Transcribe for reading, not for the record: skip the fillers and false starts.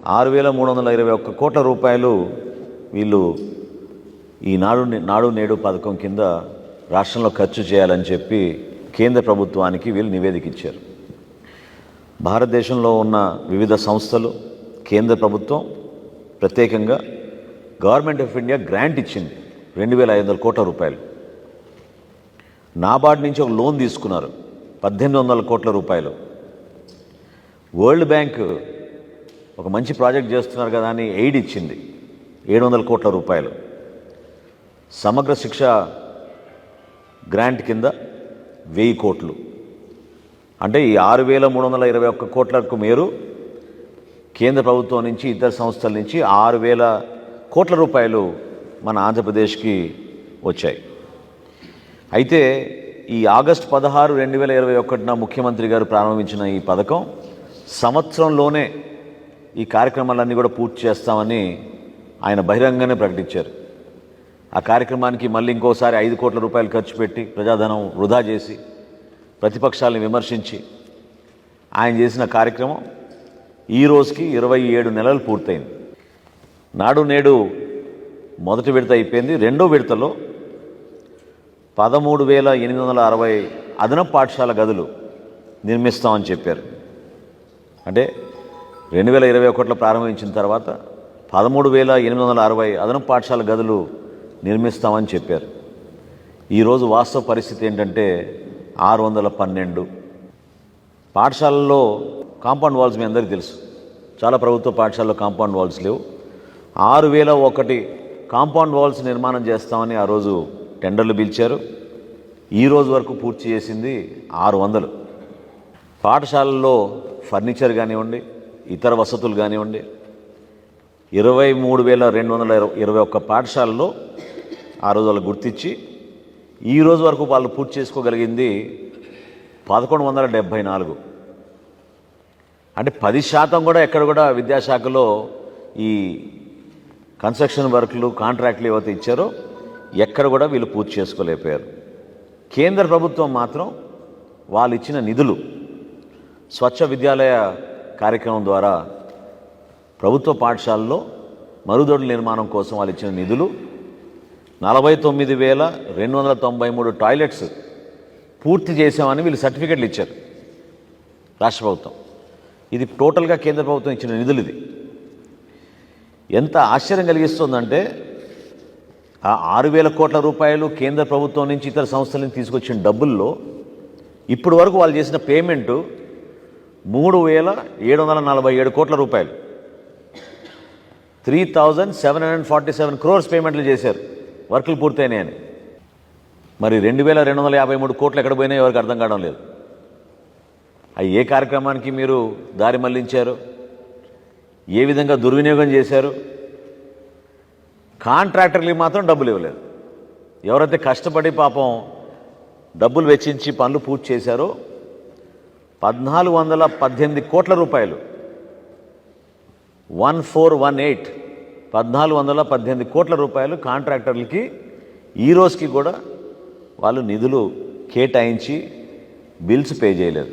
6,321 కోట్ల రూపాయలు వీళ్ళు ఈ నాడు నేడు పథకం కింద రాష్ట్రంలో ఖర్చు చేయాలని చెప్పి కేంద్ర ప్రభుత్వానికి వీళ్ళు నివేదిక ఇచ్చారు. భారతదేశంలో ఉన్న వివిధ సంస్థలు, కేంద్ర ప్రభుత్వం ప్రత్యేకంగా గవర్నమెంట్ ఆఫ్ ఇండియా గ్రాంట్ ఇచ్చింది 2,500 కోట్ల రూపాయలు. నాబార్డ్ నుంచి ఒక లోన్ తీసుకున్నారు 1,800 కోట్ల రూపాయలు. వరల్డ్ బ్యాంక్ ఒక మంచి ప్రాజెక్ట్ చేస్తున్నారు కదా అని ఎయిడ్ ఇచ్చింది 700 కోట్ల రూపాయలు. సమగ్ర శిక్ష గ్రాంట్ కింద 1000 కోట్లు. అంటే ఈ 6,321 కోట్లకు మేరు కేంద్ర ప్రభుత్వం నుంచి, ఇతర సంస్థల నుంచి 6,000 కోట్ల రూపాయలు మన ఆంధ్రప్రదేశ్కి వచ్చాయి. అయితే ఈ ఆగస్టు 16, 2021 ముఖ్యమంత్రి గారు ప్రారంభించిన ఈ పథకం సంవత్సరంలోనే ఈ కార్యక్రమాలన్నీ కూడా పూర్తి చేస్తామని ఆయన బహిరంగంగానే ప్రకటించారు. ఆ కార్యక్రమానికి మళ్ళీ ఇంకోసారి 5 కోట్ల రూపాయలు ఖర్చు పెట్టి ప్రజాధనం వృధా చేసి ప్రతిపక్షాలను విమర్శించి ఆయన చేసిన కార్యక్రమం ఈ రోజుకి 27 నెలలు పూర్తయింది. నాడు నేడు మొదటి విడత అయిపోయింది. రెండో విడతలో 13,860 అదనపు పాఠశాల గదులు నిర్మిస్తామని చెప్పారు. అంటే 2021లో ప్రారంభించిన తర్వాత 13,860 అదనపు పాఠశాల గదులు నిర్మిస్తామని చెప్పారు. ఈరోజు వాస్తవ పరిస్థితి ఏంటంటే 612 పాఠశాలల్లో కాంపౌండ్ వాల్స్ మీ అందరికీ తెలుసు. చాలా ప్రభుత్వ పాఠశాలలో కాంపౌండ్ వాల్స్ లేవు. 6,001 కాంపౌండ్ వాల్స్ నిర్మాణం చేస్తామని ఆ రోజు టెండర్లు పిలిచారు. ఈ రోజు వరకు పూర్తి చేసింది 600. పాఠశాలల్లో ఫర్నిచర్ కానివ్వండి, ఇతర వసతులు కానివ్వండి, 23,221 పాఠశాలలో ఆ రోజు వాళ్ళు గుర్తించి ఈ రోజు వరకు వాళ్ళు పూర్తి చేసుకోగలిగింది 1,174. అంటే 10% కూడా ఎక్కడ కూడా విద్యాశాఖలో ఈ కన్స్ట్రక్షన్ వర్క్లు, కాంట్రాక్ట్లు ఏవైతే ఇచ్చారో ఎక్కడ కూడా వీళ్ళు పూర్తి చేసుకోలేకపోయారు. కేంద్ర ప్రభుత్వం మాత్రం వాళ్ళు ఇచ్చిన నిధులు, స్వచ్ఛ విద్యాలయ కార్యక్రమం ద్వారా ప్రభుత్వ పాఠశాలలో మరుగుదొడ్ల నిర్మాణం కోసం వాళ్ళు ఇచ్చిన నిధులు 49,293 టాయిలెట్స్ పూర్తి చేసామని వీళ్ళు సర్టిఫికెట్లు ఇచ్చారు రాష్ట్ర ప్రభుత్వం. ఇది టోటల్గా కేంద్ర ప్రభుత్వం ఇచ్చిన నిధులు. ఇది ఎంత ఆశ్చర్యం కలిగిస్తుందంటే ఆ 6,000 కోట్ల రూపాయలు కేంద్ర ప్రభుత్వం నుంచి, ఇతర సంస్థల నుంచి తీసుకొచ్చిన డబ్బుల్లో ఇప్పటి వరకు వాళ్ళు చేసిన పేమెంటు 3,747 కోట్ల రూపాయలు. 3,747 crores పేమెంట్లు చేశారు వర్కులు పూర్తయినాయని. మరి 2,253 కోట్లు ఎక్కడ పోయినాయో ఎవరికి అర్థం కావడం లేదు. అవి ఏ కార్యక్రమానికి మీరు దారి మళ్లించారు, ఏ విధంగా దుర్వినియోగం చేశారు? కాంట్రాక్టర్లకి మాత్రం డబ్బులు ఇవ్వలేదు. ఎవరైతే కష్టపడి పాపం డబ్బులు వెచ్చించి పనులు పూర్తి చేశారో 1,418 కోట్ల రూపాయలు, 1,418 కోట్ల రూపాయలు కాంట్రాక్టర్లకి ఈ రోజుకి కూడా వాళ్ళు నిధులు కేటాయించి బిల్స్ పే చేయలేదు.